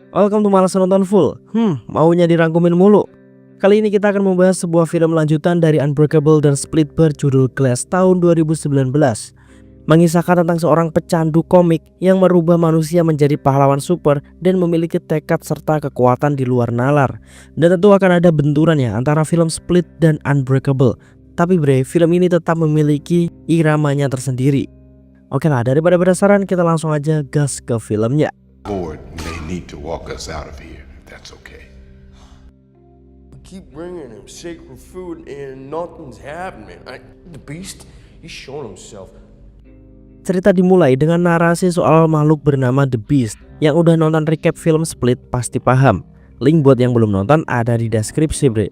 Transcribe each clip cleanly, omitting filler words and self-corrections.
Welcome to Malas Nonton Full. Maunya dirangkumin mulu. Kali ini kita akan membahas sebuah film lanjutan dari Unbreakable dan Split berjudul Glass tahun 2019. Mengisahkan tentang seorang pecandu komik yang merubah manusia menjadi pahlawan super dan memiliki tekad serta kekuatan di luar nalar. Dan tentu akan ada benturan ya antara film Split dan Unbreakable. Tapi bre, film ini tetap memiliki iramanya tersendiri. Oke lah, daripada penasaran kita langsung aja gas ke filmnya. Board may need to walk us out of here, if that's okay. Keep bringing him sacred food and nothing's happening. The beast, he's showing himself. Cerita dimulai dengan narasi soal makhluk bernama The Beast. Yang udah nonton recap film Split pasti paham. Link buat yang belum nonton ada di deskripsi bre.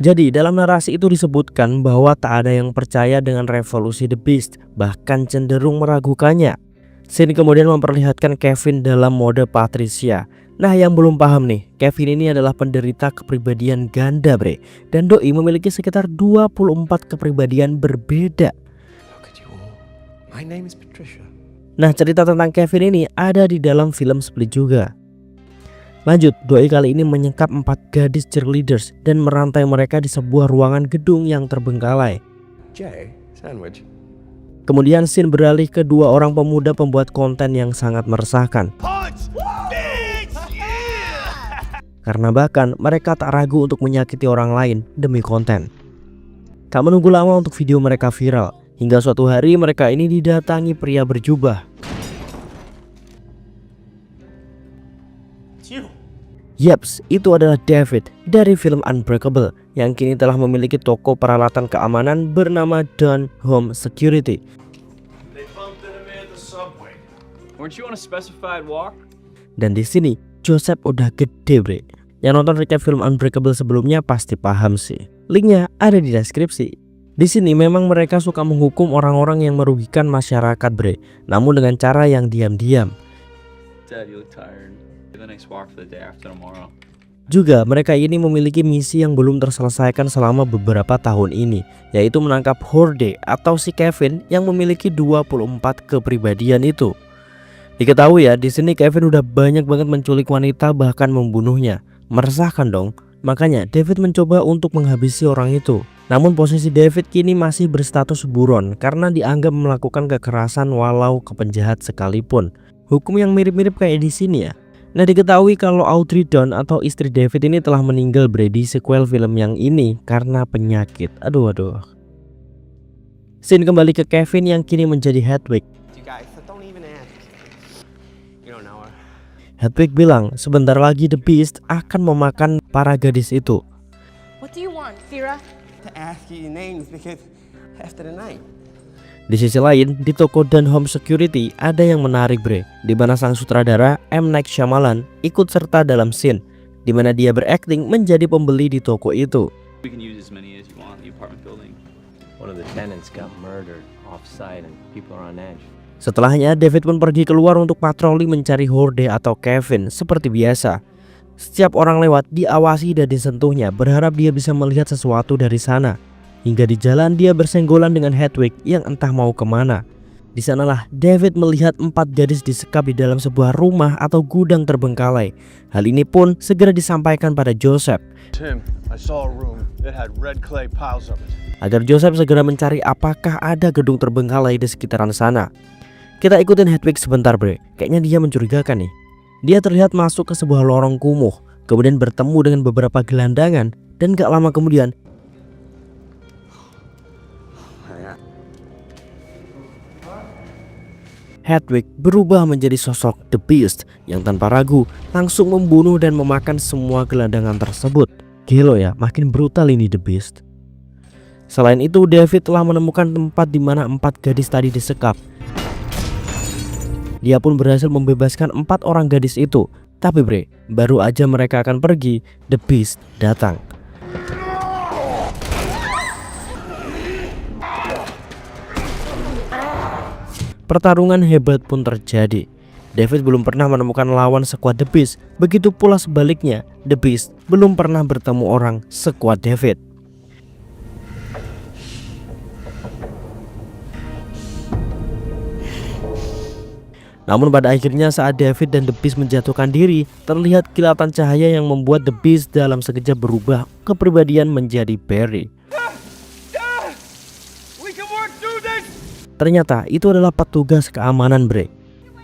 Jadi dalam narasi itu disebutkan bahwa tak ada yang percaya dengan revolusi The Beast, bahkan cenderung meragukannya. Scene kemudian memperlihatkan Kevin dalam mode Patricia. Nah yang belum paham nih, Kevin ini adalah penderita kepribadian ganda bre. Dan doi memiliki sekitar 24 kepribadian berbeda. My name is Patricia. Nah cerita tentang Kevin ini ada di dalam film Split juga. Lanjut, doi kali ini menyekap 4 gadis cheerleaders dan merantai mereka di sebuah ruangan gedung yang terbengkalai. Jay, sandwich. Kemudian scene beralih ke 2 orang pemuda pembuat konten yang sangat meresahkan. Karena bahkan mereka tak ragu untuk menyakiti orang lain demi konten. Tak menunggu lama untuk video mereka viral. Hingga suatu hari mereka ini didatangi pria berjubah. Yaps, itu adalah David dari film Unbreakable yang kini telah memiliki toko peralatan keamanan bernama Dawn Home Security. Dan di sini Joseph udah gede bre. Yang nonton recap film Unbreakable sebelumnya pasti paham sih. Linknya ada di deskripsi. Di sini memang mereka suka menghukum orang-orang yang merugikan masyarakat bre, namun dengan cara yang diam-diam. Juga mereka ini memiliki misi yang belum terselesaikan selama beberapa tahun ini, yaitu menangkap Horde atau si Kevin yang memiliki 24 kepribadian itu. Diketahui ya, di sini Kevin udah banyak banget menculik wanita bahkan membunuhnya. Meresahkan dong. Makanya David mencoba untuk menghabisi orang itu. Namun posisi David kini masih berstatus buron karena dianggap melakukan kekerasan walau ke penjahat sekalipun. Hukum yang mirip-mirip kayak di sini ya. Nah diketahui kalau Audrey Dawn atau istri David ini telah meninggal bre di sequel film yang ini karena penyakit. Aduh. Scene kembali ke Kevin yang kini menjadi Hedwig. Hedwig bilang sebentar lagi The Beast akan memakan para gadis itu. What do you want, Fira? To ask you your names because after the night. Di sisi lain, di toko Dawn Home Security ada yang menarik bre, di mana sang sutradara M. Night Shyamalan ikut serta dalam scene, di mana dia berakting menjadi pembeli di toko itu. We can use as many as you want in the apartment building. One of the tenants got murdered off-site and people are on edge. Setelahnya, David pun pergi keluar untuk patroli mencari Horde atau Kevin seperti biasa. Setiap orang lewat diawasi dan disentuhnya, berharap dia bisa melihat sesuatu dari sana. Hingga di jalan dia bersenggolan dengan Hedwig yang entah mau kemana. Di sanalah David melihat 4 gadis disekap di dalam sebuah rumah atau gudang terbengkalai. Hal ini pun segera disampaikan pada Joseph. Tim, I saw a room that had red clay piles of it. Agar Joseph segera mencari apakah ada gedung terbengkalai di sekitaran sana. Kita ikutin Hedwig sebentar bre, kayaknya dia mencurigakan nih. Dia terlihat masuk ke sebuah lorong kumuh, kemudian bertemu dengan beberapa gelandangan, dan gak lama kemudian Hedwig berubah menjadi sosok The Beast yang tanpa ragu langsung membunuh dan memakan semua gelandangan tersebut. Gila ya, makin brutal ini The Beast. Selain itu, David telah menemukan tempat di mana 4 gadis tadi disekap. Dia pun berhasil membebaskan 4 orang gadis itu. Tapi bre, baru aja mereka akan pergi, The Beast datang. Pertarungan hebat pun terjadi. David belum pernah menemukan lawan sekuat The Beast. Begitu pula sebaliknya, The Beast belum pernah bertemu orang sekuat David. Namun pada akhirnya saat David dan The Beast menjatuhkan diri, terlihat kilatan cahaya yang membuat The Beast dalam sekejap berubah kepribadian menjadi Barry. Ternyata itu adalah petugas keamanan, bre.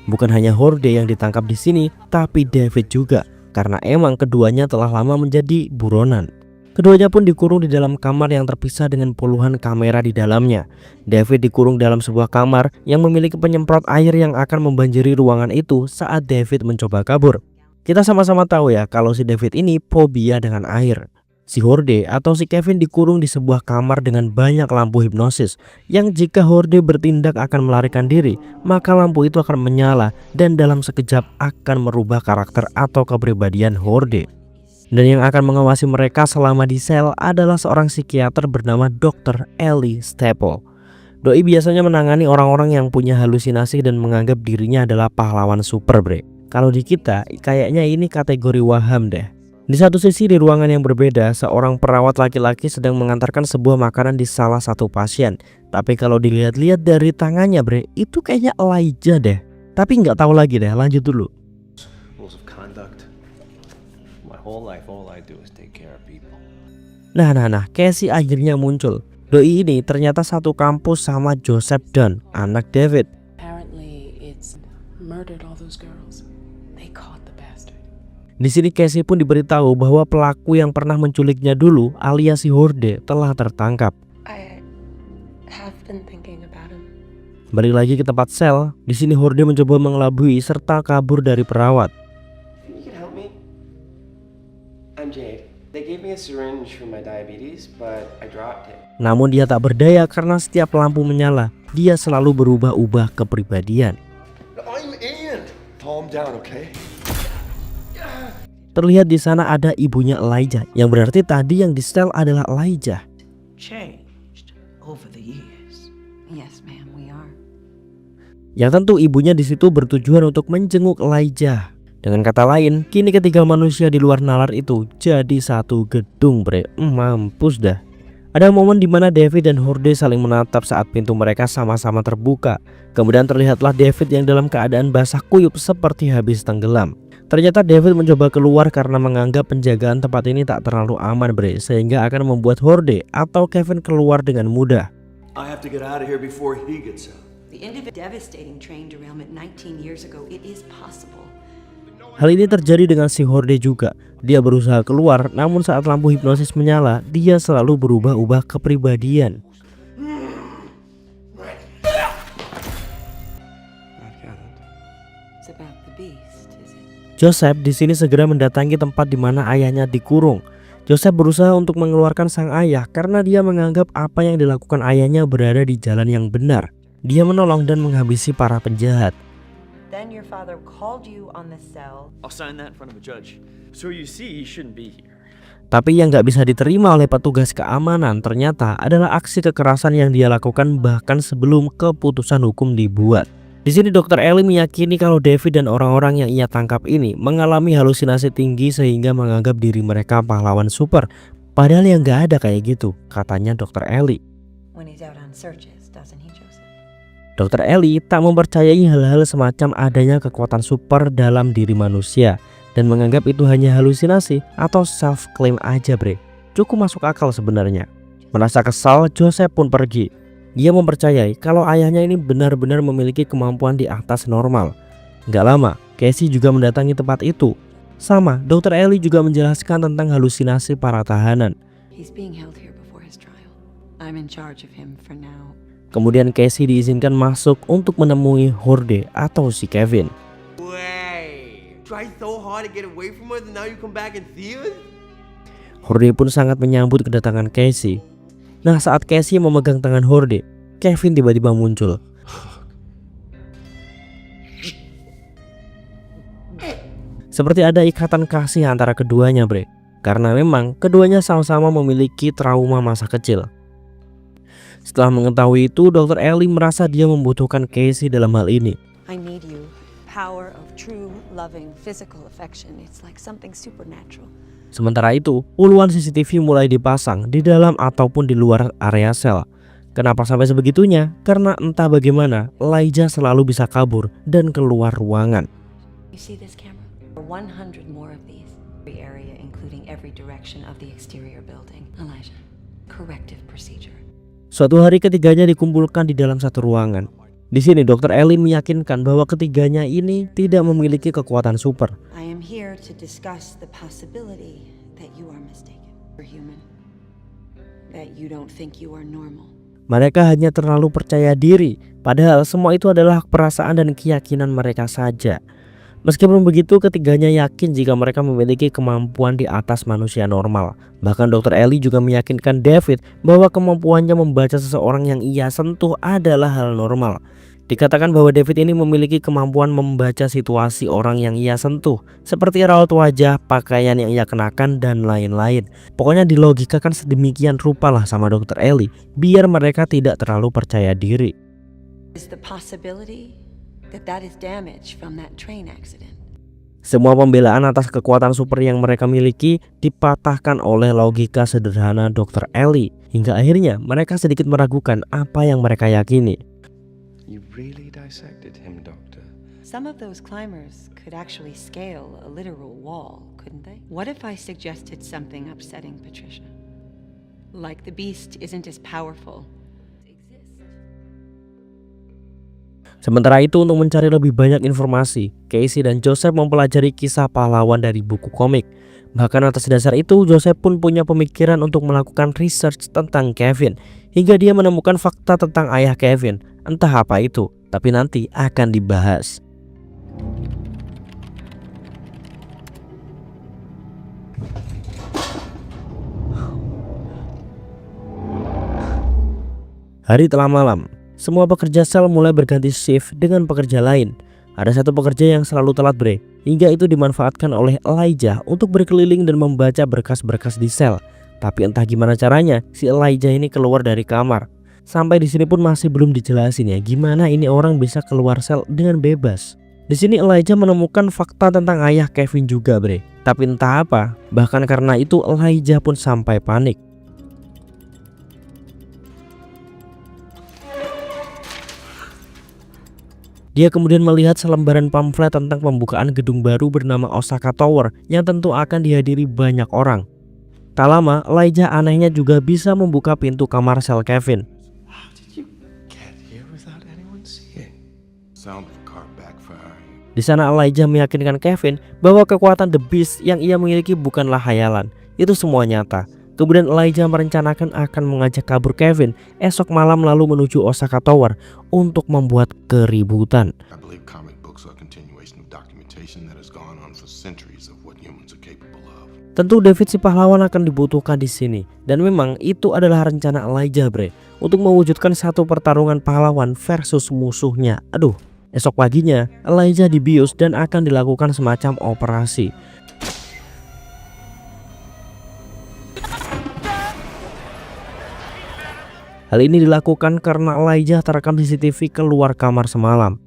Bukan hanya Horde yang ditangkap di sini, tapi David juga, karena emang keduanya telah lama menjadi buronan. Keduanya pun dikurung di dalam kamar yang terpisah dengan puluhan kamera di dalamnya. David dikurung dalam sebuah kamar yang memiliki penyemprot air yang akan membanjiri ruangan itu saat David mencoba kabur. Kita sama-sama tahu ya kalau si David ini fobia dengan air. Si Horde atau si Kevin dikurung di sebuah kamar dengan banyak lampu hipnosis yang jika Horde bertindak akan melarikan diri, maka lampu itu akan menyala dan dalam sekejap akan merubah karakter atau kepribadian Horde. Dan yang akan mengawasi mereka selama di sel adalah seorang psikiater bernama Dr. Ellie Staple. Doi biasanya menangani orang-orang yang punya halusinasi dan menganggap dirinya adalah pahlawan super, bre. Kalau di kita, kayaknya ini kategori waham deh. Di satu sisi di ruangan yang berbeda, seorang perawat laki-laki sedang mengantarkan sebuah makanan di salah satu pasien. Tapi kalau dilihat-lihat dari tangannya, bre, itu kayaknya Elijah deh. Tapi nggak tahu lagi deh, lanjut dulu. Nah, Casey akhirnya muncul. Doi ini ternyata satu kampus sama Joseph Dunn, anak David. Apparently, it's murdered all those girls. They caught the bastard. Di sini Casey pun diberitahu bahwa pelaku yang pernah menculiknya dulu, alias si Horde, telah tertangkap. I have been thinking about him. Balik lagi ke tempat sel. Di sini Horde mencoba mengelabui serta kabur dari perawat. You can help me. I'm Jade. They gave me a syringe for my diabetes, but I dropped it. Namun dia tak berdaya karena setiap lampu menyala, dia selalu berubah-ubah kepribadian. I'm in. Calm down, okay? Terlihat di sana ada ibunya Elijah, yang berarti tadi yang di sel adalah Elijah. Changed over the years. Yes, ma'am, we are. Yang tentu ibunya di situ bertujuan untuk menjenguk Elijah. Dengan kata lain, kini ketiga manusia di luar nalar itu jadi satu gedung, bre. Mampus dah. Ada momen di mana David dan Horde saling menatap saat pintu mereka sama-sama terbuka. Kemudian terlihatlah David yang dalam keadaan basah kuyup seperti habis tenggelam. Ternyata David mencoba keluar karena menganggap penjagaan tempat ini tak terlalu aman, bre, sehingga akan membuat Horde atau Kevin keluar dengan mudah. I have to get out of here before he gets out. The devastating train derailment 19 years ago, it is possible. Hal ini terjadi dengan si Horde juga. Dia berusaha keluar, namun saat lampu hipnosis menyala, dia selalu berubah-ubah kepribadian. It's about the beast, is it? Joseph di sini segera mendatangi tempat di mana ayahnya dikurung. Joseph berusaha untuk mengeluarkan sang ayah karena dia menganggap apa yang dilakukan ayahnya berada di jalan yang benar. Dia menolong dan menghabisi para penjahat. Then your father called you on the cell. I'll sign that in front of a judge. So you see, he shouldn't be here. Tapi yang gak bisa diterima oleh petugas keamanan ternyata adalah aksi kekerasan yang dia lakukan bahkan sebelum keputusan hukum dibuat. Di sini Dr. Ellie meyakini kalau David dan orang-orang yang ia tangkap ini mengalami halusinasi tinggi sehingga menganggap diri mereka pahlawan super. Padahal yang gak ada kayak gitu, katanya Dr. Ellie. When he's out on searches, doesn't he, Joseph? Dr. Ellie tak mempercayai hal-hal semacam adanya kekuatan super dalam diri manusia dan menganggap itu hanya halusinasi atau self-claim aja, bre. Cukup masuk akal sebenarnya. Merasa kesal, Joseph pun pergi. Dia mempercayai kalau ayahnya ini benar-benar memiliki kemampuan di atas normal. Gak lama, Casey juga mendatangi tempat itu. Sama, Dr. Ellie juga menjelaskan tentang halusinasi para tahanan. He's being held here before his trial. I'm in charge of him for now. Kemudian Casey diizinkan masuk untuk menemui Horde atau si Kevin. Wait, try so hard to get away from us and now you come back and see us? Horde pun sangat menyambut kedatangan Casey. Nah, saat Casey memegang tangan Horde, Kevin tiba-tiba muncul. Seperti ada ikatan kasih antara keduanya, bre. Karena memang keduanya sama-sama memiliki trauma masa kecil. Setelah mengetahui itu, Dr. Ellie merasa dia membutuhkan Casey dalam hal ini. I need you. Power of true, loving, physical affection. It's like something supernatural. Sementara itu, puluhan CCTV mulai dipasang di dalam ataupun di luar area sel. Kenapa sampai sebegitunya? Karena entah bagaimana Elijah selalu bisa kabur dan keluar ruangan. You see this camera? 100 more of these. Every area, including every direction of the exterior building. Elijah, corrective procedure. Suatu hari ketiganya dikumpulkan di dalam satu ruangan. Di sini Dr. Ellie meyakinkan bahwa ketiganya ini tidak memiliki kekuatan super. I am here to discuss the possibility that you are mistaken. You're human. That you don't think you are normal. Mereka hanya terlalu percaya diri, padahal semua itu adalah perasaan dan keyakinan mereka saja. Meskipun begitu, ketiganya yakin jika mereka memiliki kemampuan di atas manusia normal. Bahkan Dr. Ellie juga meyakinkan David bahwa kemampuannya membaca seseorang yang ia sentuh adalah hal normal. Dikatakan bahwa David ini memiliki kemampuan membaca situasi orang yang ia sentuh, seperti raut wajah, pakaian yang ia kenakan, dan lain-lain. Pokoknya dilogikakan sedemikian rupa lah sama Dr. Ellie, biar mereka tidak terlalu percaya diri. Is the possibility that is damage from that train accident? Semua pembelaan atas kekuatan super yang mereka miliki dipatahkan oleh logika sederhana Dr. Ellie. Hingga akhirnya mereka sedikit meragukan apa yang mereka yakini. You really dissected him, Doctor. Some of those climbers could actually scale a literal wall, couldn't they? What if I suggested something upsetting, Patricia? Like the beast isn't as powerful. Sementara itu, untuk mencari lebih banyak informasi, Casey dan Joseph mempelajari kisah pahlawan dari buku komik. Bahkan atas dasar itu, Joseph pun punya pemikiran untuk melakukan research tentang Kevin, hingga dia menemukan fakta tentang ayah Kevin. Entah apa itu, tapi nanti akan dibahas. Hari telah malam. Semua pekerja sel mulai berganti shift dengan pekerja lain. Ada satu pekerja yang selalu telat bre, hingga itu dimanfaatkan oleh Elijah untuk berkeliling dan membaca berkas-berkas di sel. Tapi entah gimana caranya, si Elijah ini keluar dari kamar. Sampai di sini pun masih belum dijelasin ya, gimana ini orang bisa keluar sel dengan bebas. Di sini Elijah menemukan fakta tentang ayah Kevin juga bre. Tapi entah apa, bahkan karena itu Elijah pun sampai panik. Dia kemudian melihat selembaran pamflet tentang pembukaan gedung baru bernama Osaka Tower yang tentu akan dihadiri banyak orang. Tak lama, Elijah anehnya juga bisa membuka pintu kamar sel Kevin. How did you get here without anyone seeing? Sound of a car backfiring. Di sana Elijah meyakinkan Kevin bahwa kekuatan The Beast yang ia miliki bukanlah hayalan, itu semua nyata. Kemudian Elijah merencanakan akan mengajak kabur Kevin esok malam lalu menuju Osaka Tower untuk membuat keributan. I believe comic books are a continuation of documentation that has gone on for centuries of what humans are capable of. Tentu David si pahlawan akan dibutuhkan di sini, dan memang itu adalah rencana Elijah bre untuk mewujudkan satu pertarungan pahlawan versus musuhnya. Aduh, esok paginya Elijah dibius dan akan dilakukan semacam operasi. Hal ini dilakukan karena Elijah terekam CCTV keluar kamar semalam.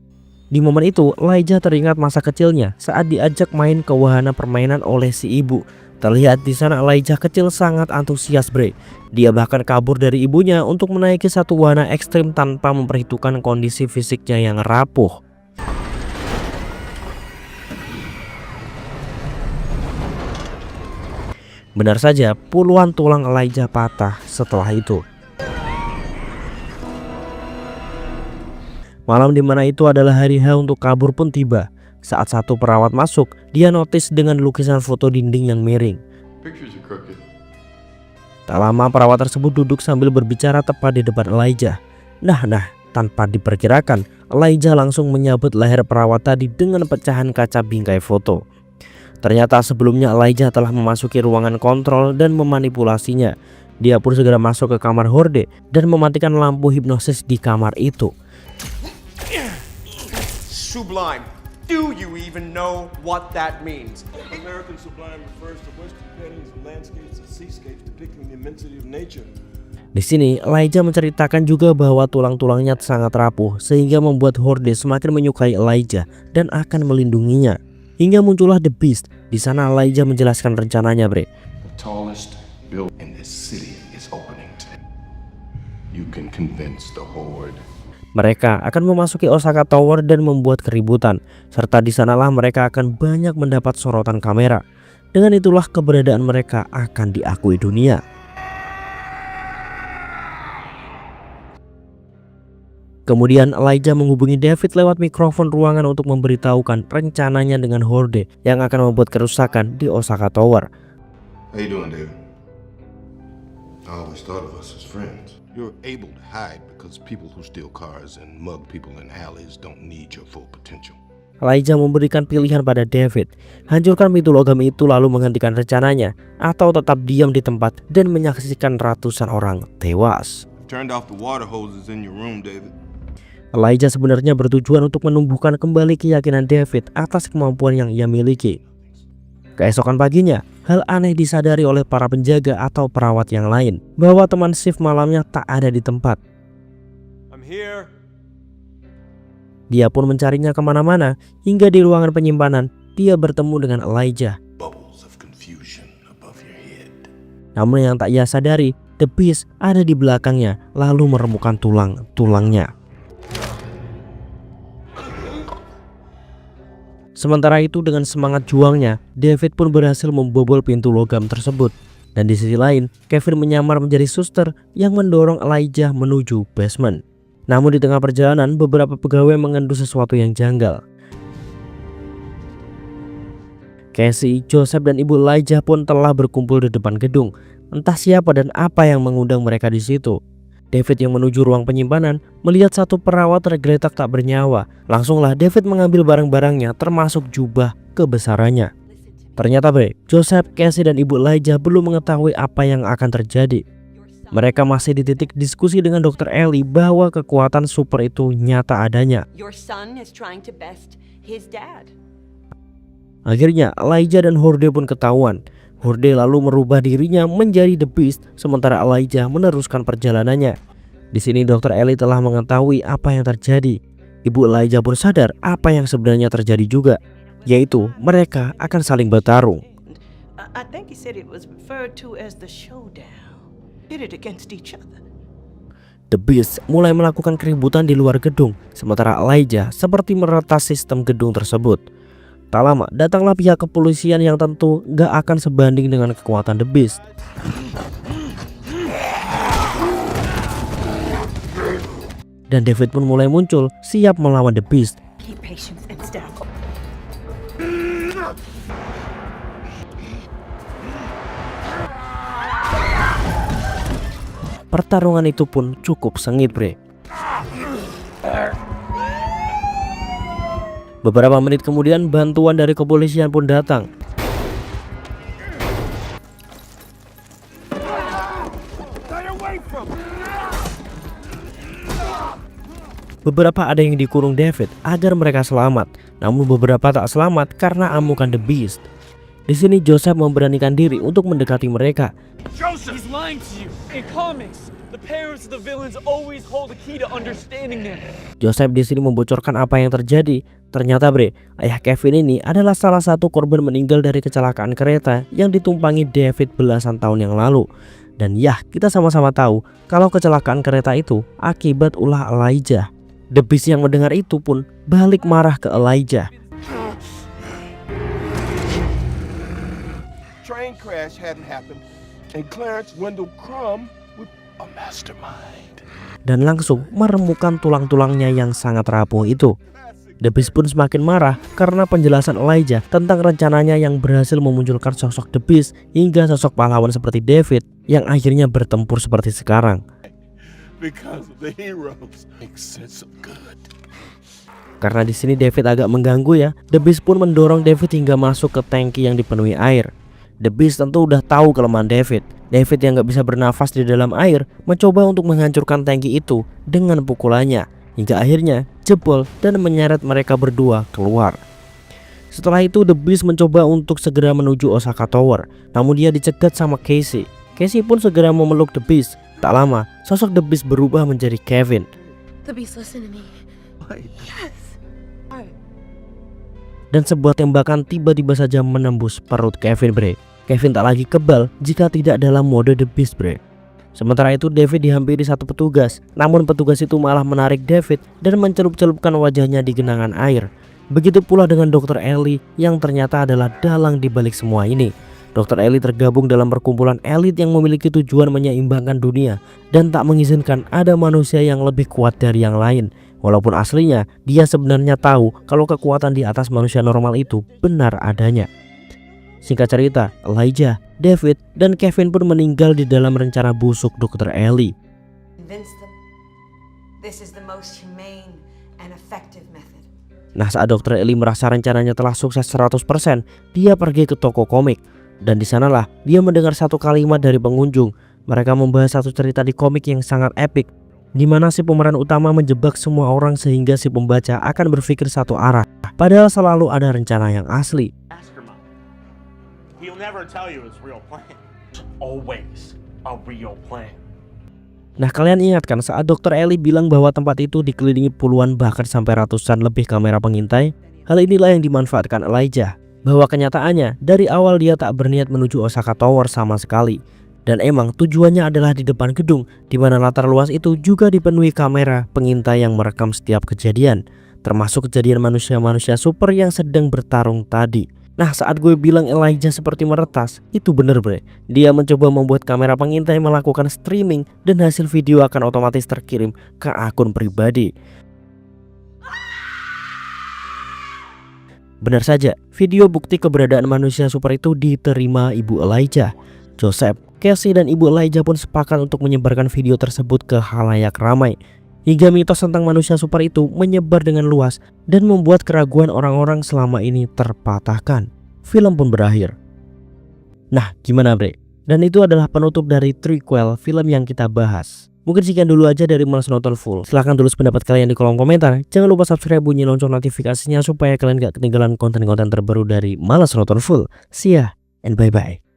Di momen itu, Elijah teringat masa kecilnya saat diajak main ke wahana permainan oleh si ibu. Terlihat di sana Elijah kecil sangat antusias bre. Dia bahkan kabur dari ibunya untuk menaiki satu wahana ekstrim tanpa memperhitungkan kondisi fisiknya yang rapuh. Benar saja, puluhan tulang Elijah patah setelah itu. Malam dimana itu adalah hari H untuk kabur pun tiba. Saat satu perawat masuk, dia notis dengan lukisan foto dinding yang miring. Pictures are crooked. Tak lama perawat tersebut duduk sambil berbicara tepat di depan Elijah. Nah, tanpa diperkirakan, Elijah langsung menyabet leher perawat tadi dengan pecahan kaca bingkai foto. Ternyata sebelumnya Elijah telah memasuki ruangan kontrol dan memanipulasinya. Dia pun segera masuk ke kamar horde dan mematikan lampu hipnosis di kamar itu. Sublime. Do you even know what that means? American sublime refers to western paintings of landscapes and seascapes depicting the immensity of nature. Di sini, Elijah menceritakan juga bahwa tulang-tulangnya sangat rapuh sehingga membuat horde semakin menyukai Elijah dan akan melindunginya. Hingga muncullah The Beast. Di sana Elijah menjelaskan rencananya, bre. The tallest building in this city is opening today. You you can convince the Horde. Mereka akan memasuki Osaka Tower dan membuat keributan, serta di sanalah mereka akan banyak mendapat sorotan kamera. Dengan itulah keberadaan mereka akan diakui dunia. Kemudian Elijah menghubungi David lewat mikrofon ruangan untuk memberitahukan rencananya dengan Horde yang akan membuat kerusakan di Osaka Tower. How you doing, David? I always thought of us as friends. You're able to hide because people who steal cars and mug people in alleys don't need your full potential. Elijah memberikan pilihan pada David, hancurkan pintu logam itu lalu menghentikan rencananya, atau tetap diam di tempat dan menyaksikan ratusan orang tewas. Turned off the water hoses in your room, David. Elijah sebenarnya bertujuan untuk menumbuhkan kembali keyakinan David atas kemampuan yang ia miliki. Keesokan paginya, hal aneh disadari oleh para penjaga atau perawat yang lain, bahwa teman shift malamnya tak ada di tempat. I'm here. Dia pun mencarinya kemana-mana, hingga di ruangan penyimpanan, dia bertemu dengan Elijah. Bubbles of confusion above your head. Namun yang tak ia sadari, The Beast ada di belakangnya, lalu meremukkan tulang-tulangnya. Sementara itu dengan semangat juangnya, David pun berhasil membobol pintu logam tersebut. Dan di sisi lain, Kevin menyamar menjadi suster yang mendorong Elijah menuju basement. Namun di tengah perjalanan, beberapa pegawai mengendu sesuatu yang janggal. Casey, Joseph, dan ibu Elijah pun telah berkumpul di depan gedung. Entah siapa dan apa yang mengundang mereka di situ. David yang menuju ruang penyimpanan melihat satu perawat tergeletak tak bernyawa. Langsunglah David mengambil barang-barangnya termasuk jubah kebesarannya. Ternyata Joseph, Casey, dan ibu Elijah belum mengetahui apa yang akan terjadi. Mereka masih di titik diskusi dengan Dr. Ellie bahwa kekuatan super itu nyata adanya. Akhirnya Elijah dan Horde pun ketahuan. Horde lalu merubah dirinya menjadi The Beast, sementara Elijah meneruskan perjalanannya. Di sini Dr. Ellie telah mengetahui apa yang terjadi. Ibu Elijah pun sadar apa yang sebenarnya terjadi juga, yaitu mereka akan saling bertarung. I think he said it was referred to as the showdown. Pitted against each other. The Beast mulai melakukan keributan di luar gedung, sementara Elijah seperti meretas sistem gedung tersebut. Tak lama, datanglah pihak kepolisian yang tentu gak akan sebanding dengan kekuatan The Beast. Dan David pun mulai muncul, siap melawan The Beast. Pertarungan itu pun cukup sengit, Beberapa menit kemudian bantuan dari kepolisian pun datang. Beberapa ada yang dikurung David agar mereka selamat, namun beberapa tak selamat karena amukan The Beast. Di sini Joseph memberanikan diri untuk mendekati mereka. Joseph, he's lying to you. In comics, the parents of the villains always hold the key to understanding them. Joseph di sini membocorkan apa yang terjadi. Ternyata ayah Kevin ini adalah salah satu korban meninggal dari kecelakaan kereta yang ditumpangi David belasan tahun yang lalu. Dan kita sama-sama tahu kalau kecelakaan kereta itu akibat ulah Elijah. The Beast yang mendengar itu pun balik marah ke Elijah. Train crash hadn't happened, and Clarence Wendell Crumb was a mastermind. Dan langsung meremukkan tulang-tulangnya yang sangat rapuh itu. The Beast pun semakin marah karena penjelasan Elijah tentang rencananya yang berhasil memunculkan sosok The Beast hingga sosok pahlawan seperti David yang akhirnya bertempur seperti sekarang. Karena di sini David agak mengganggu The Beast pun mendorong David hingga masuk ke tangki yang dipenuhi air. The Beast tentu udah tahu kelemahan David. David yang gak bisa bernafas di dalam air mencoba untuk menghancurkan tangki itu dengan pukulannya, hingga akhirnya jebol dan menyeret mereka berdua keluar. Setelah itu The Beast mencoba untuk segera menuju Osaka Tower, namun dia dicegat sama Casey. Casey pun segera memeluk The Beast. Tak lama, sosok The Beast berubah menjadi Kevin. The Beast, listen to me. Yes. Dan sebuah tembakan tiba-tiba saja menembus perut Kevin, Kevin tak lagi kebal jika tidak dalam mode The Beast, Sementara itu David dihampiri satu petugas, namun petugas itu malah menarik David dan mencelup-celupkan wajahnya di genangan air. Begitu pula dengan Dr. Ellie yang ternyata adalah dalang di balik semua ini. Dr. Ellie tergabung dalam perkumpulan elit yang memiliki tujuan menyeimbangkan dunia dan tak mengizinkan ada manusia yang lebih kuat dari yang lain. Walaupun aslinya dia sebenarnya tahu kalau kekuatan di atas manusia normal itu benar adanya. Singkat cerita, Elijah, David, dan Kevin pun meninggal di dalam rencana busuk Dr. Ellie. Convince them this is the most humane and effective method. Nah, saat Dr. Ellie merasa rencananya telah sukses 100%, dia pergi ke toko komik. Dan di sanalah dia mendengar satu kalimat dari pengunjung. Mereka membahas satu cerita di komik yang sangat epik, di mana si pemeran utama menjebak semua orang sehingga si pembaca akan berpikir satu arah, padahal selalu ada rencana yang asli. He'll never tell you his real plan. It's always a real plan. Nah, kalian ingat kan saat Dr. Ellie bilang bahwa tempat itu dikelilingi puluhan bahkan sampai ratusan lebih kamera pengintai? Hal inilah yang dimanfaatkan Elijah, bahwa kenyataannya dari awal dia tak berniat menuju Osaka Tower sama sekali. Dan emang tujuannya adalah di depan gedung, di mana latar luas itu juga dipenuhi kamera pengintai yang merekam setiap kejadian, termasuk kejadian manusia-manusia super yang sedang bertarung tadi. Nah, saat gue bilang Elijah seperti meretas, itu bener bre. Dia mencoba membuat kamera pengintai melakukan streaming dan hasil video akan otomatis terkirim ke akun pribadi. Benar saja, video bukti keberadaan manusia super itu diterima Ibu Elijah. Joseph, Casey, dan Ibu Elijah pun sepakat untuk menyebarkan video tersebut ke khalayak ramai. Hingga mitos tentang manusia super itu menyebar dengan luas dan membuat keraguan orang-orang selama ini terpatahkan. Film pun berakhir. Nah, gimana bre? Dan itu adalah penutup dari prequel film yang kita bahas. Mungkin sekian dulu aja dari Malas Nonton Full. Silahkan tulis pendapat kalian di kolom komentar. Jangan lupa subscribe, bunyi lonceng notifikasinya supaya kalian gak ketinggalan konten-konten terbaru dari Malas Nonton Full. See ya and bye-bye.